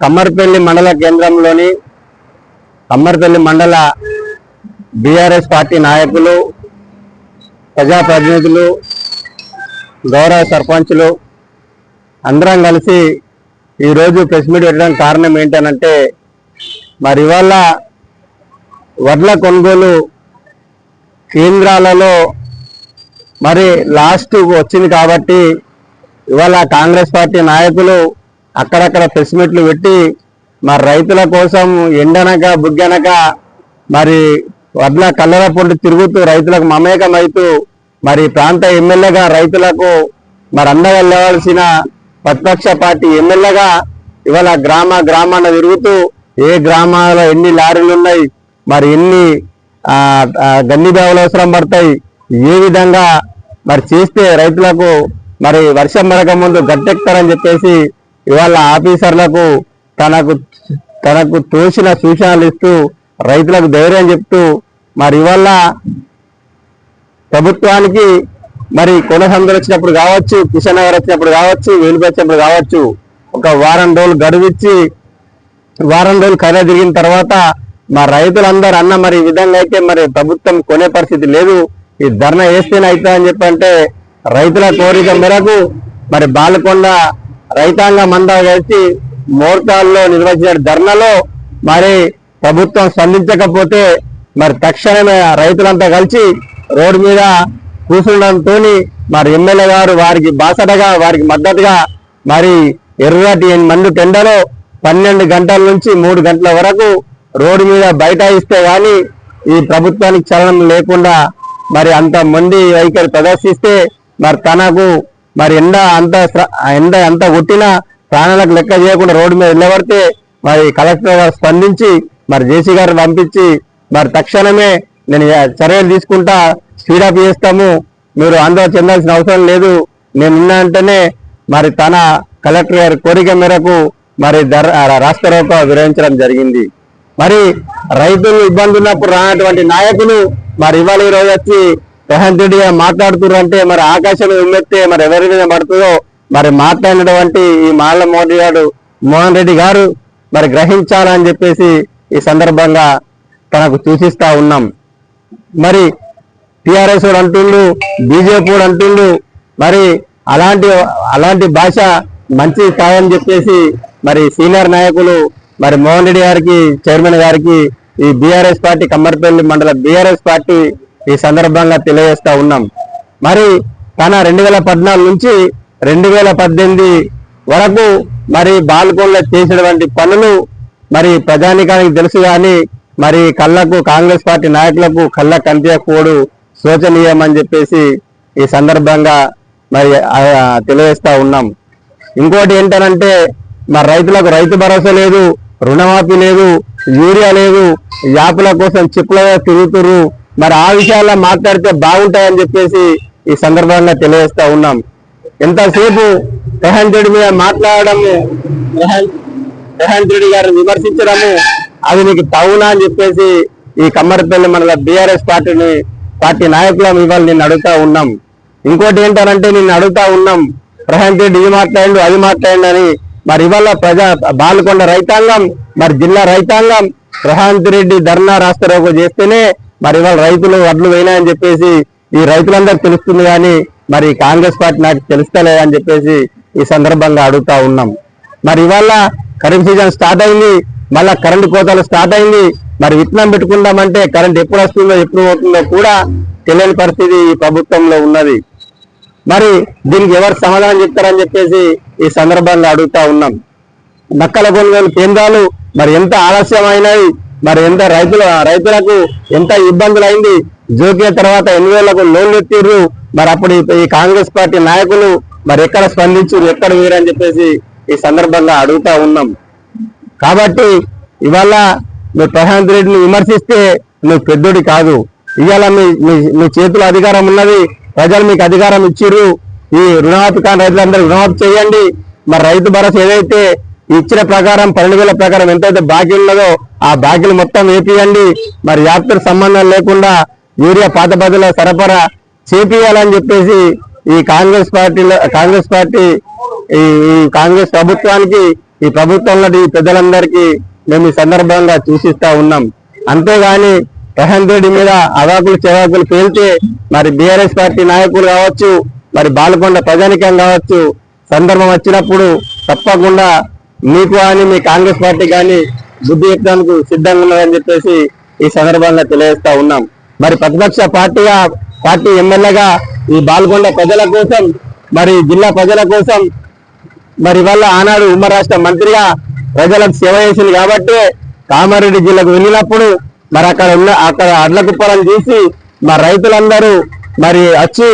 కమ్మర్పల్లి మండల కేంద్రంలోని కమ్మర్పల్లి మండల బీఆర్ఎస్ పార్టీ నాయకులు, ప్రజాప్రతినిధులు, గౌరవ సర్పంచులు అందరం కలిసి ఈరోజు ప్రెస్ మీట్ పెట్టడానికి కారణం ఏంటనంటే, మరి ఇవాళ వడ్ల కొనుగోలు కేంద్రాలలో మరి లాస్ట్ వచ్చింది కాబట్టి ఇవాళ కాంగ్రెస్ పార్టీ నాయకులు అక్కడక్కడ ప్రెస్ మీట్లు పెట్టి మరి రైతుల కోసం ఎండనక బుగ్గనక మరి వడ్ల కల్లర పొండి తిరుగుతూ రైతులకు మమేకమైతూ మరి ప్రాంత ఎమ్మెల్యేగా రైతులకు మరి అండగా లేవాల్సిన ప్రతిపక్ష పార్టీ ఎమ్మెల్యేగా ఇవాళ గ్రామాన తిరుగుతూ ఏ గ్రామాల్లో ఎన్ని లారీలు ఉన్నాయి, మరి ఎన్ని గన్ని బ్యాగులు అవసరం పడతాయి, ఏ విధంగా మరి చేస్తే రైతులకు మరి వర్షం పడక ముందు గట్టెక్తారని చెప్పేసి ఇవాళ ఆఫీసర్లకు తనకు తోచిన సూచనలు ఇస్తూ రైతులకు ధైర్యం చెప్తూ మరి ఇవాళ ప్రభుత్వానికి మరి కొనసందరు వచ్చినప్పుడు కావచ్చు, కిషన్ నగర్ వచ్చినప్పుడు కావచ్చు, వేలుపు వచ్చినప్పుడు కావచ్చు, ఒక వారం రోజులు గడువిచ్చి వారం రోజులు కర్ర తిరిగిన తర్వాత మా రైతులందరూ అన్న మరి ఈ విధంగా అయితే మరి ప్రభుత్వం కొనే పరిస్థితి లేదు, ఈ ధర్నా వేస్తేనే అవుతా అని చెప్పంటే రైతుల కోరిక మేరకు మరి బాలకొండ రైతాంగం అంతా కలిసి మోర్చాల్లో నిర్వహించిన ధర్నాలో మరి ప్రభుత్వం స్పందించకపోతే మరి తక్షణమే రైతులంతా కలిసి రోడ్డు మీద కూర్చుండడంతో మరి ఎమ్మెల్యే గారు వారికి బాసటగా వారికి మద్దతుగా మరి ఎర్రటి మండు టెండలో 12 గంటల నుంచి 3 గంటల వరకు రోడ్డు మీద బైఠాయిస్తే గాని ఈ ప్రభుత్వానికి చలనం లేకుండా మరి అంత మొండి వైఖరి ప్రదర్శిస్తే మరి తనకు మరి ఎండ అంత కొట్టినా ప్రాణాలకు లెక్క చేయకుండా రోడ్డు మీద నిలబడితే మరి కలెక్టర్ గారు స్పందించి మరి జేసీ గారిని పంపించి మరి తక్షణమే నేను చర్యలు తీసుకుంటా, స్పీడప్ చేస్తాము, మీరు ఆందోళన చెందాల్సిన అవసరం లేదు, నేను ఉన్నా అంటేనే మరి తన కలెక్టర్ గారి కోరిక మేరకు మరి రాష్ట్ర రోకో విరమించడం జరిగింది. మరి రైతులు ఇబ్బంది ఉన్నప్పుడు రానటువంటి నాయకులు మరి ఇవాళ ఈ రోజు వచ్చి రేవంత్ రెడ్డి గారు మాట్లాడుతున్నారు అంటే మరి ఆకాశం ఉమ్మెత్తే మరి ఎవరి మీద పడుతుందో మరి మాట్లాడినటువంటి ఈ మాల మోహన్ రెడ్డి గారు మరి గ్రహించాలని చెప్పేసి ఈ సందర్భంగా తనకు సూచిస్తా ఉన్నాం. మరి టిఆర్ఎస్ వాడు అంటుండు, బీజేపీ వాడు అంటుండు, మరి అలాంటి భాష మంచి కాదని చెప్పేసి మరి సీనియర్ నాయకులు మరి మోహన్ రెడ్డి గారికి, చైర్మన్ గారికి ఈ బీఆర్ఎస్ పార్టీ కమ్మర్పల్లి మండల బీఆర్ఎస్ పార్టీ ఈ సందర్భంగా తెలియజేస్తా ఉన్నాం. మరి తన 2014 నుంచి 2018 వరకు మరి బాల్కొండలో చేసినటువంటి పనులు మరి ప్రజానికానికి తెలుసు కానీ మరి కళ్ళకు కాంగ్రెస్ పార్టీ నాయకులకు కళ్ళ కనిపించకపోవడం శోచనీయమని చెప్పేసి ఈ సందర్భంగా మరి తెలియజేస్తా ఉన్నాం. ఇంకోటి ఏంటనంటే మరి రైతులకు రైతు భరోసా లేదు, రుణమాఫీ లేదు, యూరియా లేదు, యాపుల కోసం చిప్పులుగా తిరుగుతురు, మరి ఆ విషయాల్లో మాట్లాడితే బాగుంటాయని చెప్పేసి ఈ సందర్భంగా తెలియజేస్తా ఉన్నాం. ఎంతసేపు రేవంత్ రెడ్డి మీద మాట్లాడడము, రేవంత్ రెడ్డి గారిని విమర్శించడము అది నీకు తగునా అని చెప్పేసి ఈ కమ్మర్పల్లి మండల బీఆర్ఎస్ పార్టీ నాయకులం ఇవాళ నిన్ను అడుగుతా ఉన్నాం. ఇంకోటి ఏంటనంటే నిన్ను అడుగుతా ఉన్నాం, రేవంత్ రెడ్డి ఇది మాట్లాడండు అది మాట్లాడండి అని. మరి ఇవాళ బాలకొండ రైతాంగం మరి జిల్లా రైతాంగం రేవంత్ రెడ్డి ధర్నా రాష్ట్ర రోకో చేస్తేనే మరి ఇవాళ రైతులు వడ్లు పోయినాయని చెప్పేసి ఈ రైతులందరికీ తెలుస్తుంది కానీ మరి కాంగ్రెస్ పార్టీ నాకు తెలుస్తలేదని చెప్పేసి ఈ సందర్భంగా అడుగుతా ఉన్నాం. మరి ఇవాళ ఖరీఫ్ సీజన్ స్టార్ట్ అయింది, మళ్ళా కరెంటు కోతలు స్టార్ట్ అయింది. మరి విత్తనం పెట్టుకుందామంటే కరెంట్ ఎప్పుడు వస్తుందో ఎప్పుడు పోతుందో కూడా తెలియని పరిస్థితి ఈ ప్రభుత్వంలో ఉన్నది. మరి దీనికి ఎవరు సమాధానం చెప్తారని చెప్పేసి ఈ సందర్భంగా అడుగుతా ఉన్నాం. నక్కల కొనుగోలు కేంద్రాలు మరి ఎంత ఆలస్యమైనవి, మరి ఎంత రైతులకు ఎంత ఇబ్బందులు అయింది, జోకిన తర్వాత 8,000లకు లోన్లు ఎత్తిర్రు. మరి అప్పుడు ఈ కాంగ్రెస్ పార్టీ నాయకులు మరి ఎక్కడ స్పందించారు, ఎక్కడ వీరని చెప్పేసి ఈ సందర్భంగా అడుగుతా ఉన్నాం. కాబట్టి ఇవాళ నువ్వు రేవంత్ రెడ్డిని విమర్శిస్తే నువ్వు పెద్దోడి కాదు. ఇవాళ మీ చేతిలో అధికారం ఉన్నది, ప్రజలు మీకు అధికారం ఇచ్చిర్రు. ఈ రుణమాఫీ కాని రైతులందరూ రుణమాఫీ చేయండి. మరి రైతు భరోసా ఏదైతే ఇచ్చిన ప్రకారం 12,000 ప్రకారం ఎంతైతే బాకీ ఉన్నదో ఆ బాకీలు మొత్తం వేపియండి. మరి యాత్ర సంబంధం లేకుండా యూరియా పాత బదుల సరఫరా చేపియాలని చెప్పేసి ఈ కాంగ్రెస్ ప్రభుత్వానికి ఈ ప్రభుత్వంలో ఈ పెద్దలందరికీ మేము ఈ సందర్భంగా సూచిస్తా ఉన్నాం. అంతేగాని రేవంత్ రెడ్డి మీద అవాకులు చెవాకులు పేల్చి మరి బీఆర్ఎస్ పార్టీ నాయకులు కావచ్చు, మరి బాలకొండ ప్రజానికం కావచ్చు, సందర్భం వచ్చినప్పుడు తప్పకుండా మీకు కానీ మీ కాంగ్రెస్ పార్టీ కానీ బుద్ధి చెప్పడానికి సిద్ధంగా ఉన్నదని చెప్పేసి ఈ సందర్భంగా తెలియజేస్తా ఉన్నాం. మరి ప్రతిపక్ష పార్టీ ఎమ్మెల్యేగా ఈ బాలకొండ ప్రజల కోసం, మరి జిల్లా ప్రజల కోసం, మరి వల్ల ఆనాడు ఉమ్మడి రాష్ట్ర మంత్రిగా ప్రజలకు సేవ చేసింది కాబట్టి కామారెడ్డి జిల్లాకు వెళ్ళినప్పుడు మరి అక్కడ అడ్లకుప్పలను చూసి మా రైతులందరూ మరి వచ్చి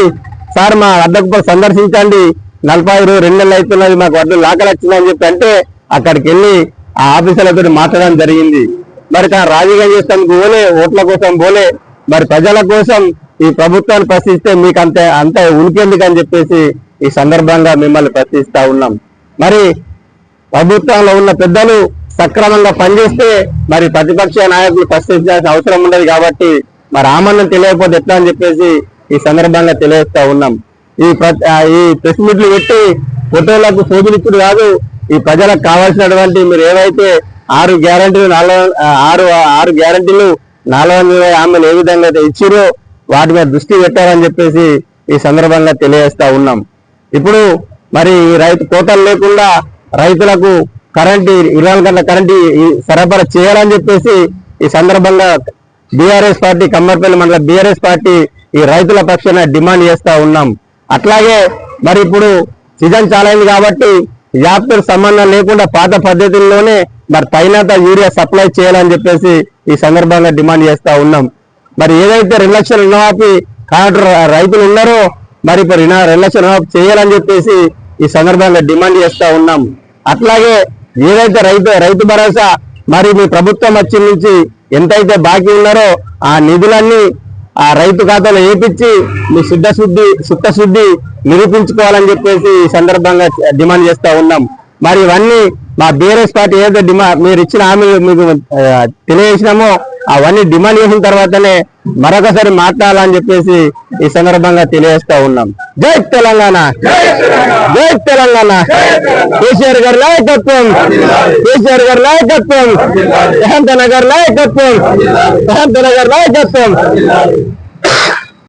సార్ మా అడ్లకుప్ప సందర్శించండి, 2 నెలలు అవుతున్నది, మాకు వడ్లు లాకలు వచ్చిందని చెప్పి అంటే అక్కడికి వెళ్ళి ఆ ఆఫీసర్లతో మాట్లాడడం జరిగింది. మరి తన రాజకీయం చేస్తానికి పోలే, ఓట్ల కోసం పోలే, మరి ప్రజల కోసం ఈ ప్రభుత్వాన్ని ప్రశ్నిస్తే మీకు అంత ఉనికెందుకని చెప్పేసి ఈ సందర్భంగా మిమ్మల్ని ప్రశ్నిస్తా ఉన్నాం. మరి ప్రభుత్వంలో ఉన్న పెద్దలు సక్రమంగా పనిచేస్తే మరి ప్రతిపక్ష నాయకులు ప్రశ్నించాల్సిన అవసరం ఉండదు కాబట్టి మరి ఆమరణం తెలియకపోతే ఎట్లా అని చెప్పేసి ఈ సందర్భంగా తెలియజేస్తా ఉన్నాం. ఈ ప్రెస్ మీట్లు పెట్టి ఫోటోలకు శోధనిచ్చుడు కాదు, ఈ ప్రజలకు కావాల్సినటువంటి మీరు ఏవైతే 6 గ్యారంటీలు 420 హామీలు ఏ విధంగా అయితే ఇచ్చిరో వాటి మీద దృష్టి పెట్టారని చెప్పేసి ఈ సందర్భంగా తెలియజేస్తా ఉన్నాం. ఇప్పుడు మరి రైతు కోతలు లేకుండా రైతులకు కరెంటు 24 గంటల కరెంటు సరఫరా చేయాలని చెప్పేసి ఈ సందర్భంగా బీఆర్ఎస్ పార్టీ కమ్మర్పల్లి మండల బీఆర్ఎస్ పార్టీ ఈ రైతుల పక్షాన డిమాండ్ చేస్తా ఉన్నాం. అట్లాగే మరి ఇప్పుడు సీజన్ చాలా అయింది కాబట్టి వ్యాప్తుల సంబంధం లేకుండా పాత పద్ధతుల్లోనే మరి తగినంత యూరియా సప్లై చేయాలని చెప్పేసి ఈ సందర్భంగా డిమాండ్ చేస్తా ఉన్నాం. మరి ఏదైతే 2 లక్షల రుణమాఫీ కాంట్రాక్టర్ రైతులు ఉన్నారో మరి ఇప్పుడు 2 లక్షల రుణమాఫీ చేయాలని చెప్పేసి ఈ సందర్భంగా డిమాండ్ చేస్తా ఉన్నాం. అట్లాగే ఏదైతే రైతు భరోసా మరి మీ ప్రభుత్వం వచ్చి నుంచి ఎంతైతే బాకీ ఉన్నారో ఆ నిధులన్నీ ఆ రైతు ఖాతాలో వేపించి మీ చిత్తశుద్ధి నిరూపించుకోవాలని చెప్పేసి ఈ సందర్భంగా డిమాండ్ చేస్తా ఉన్నాం. మరి ఇవన్నీ మా బీఆర్ఎస్ పార్టీ ఏదైతే మీరు ఇచ్చిన హామీలు మీకు తెలియజేసినామో అవన్నీ డిమాండ్ చేసిన తర్వాతనే మరొకసారి మాట్లాడాలని చెప్పేసి ఈ సందర్భంగా తెలియజేస్తా ఉన్నాం. జై తెలంగాణ, జై తెలంగాణ. కేసీఆర్ గారి నాయకత్వం, కేసీఆర్ గారి నాయకత్వం, రేవంత్ అన్న గారి నాయకత్వం, రేవంత్ అన్న గారి నాయకత్వం.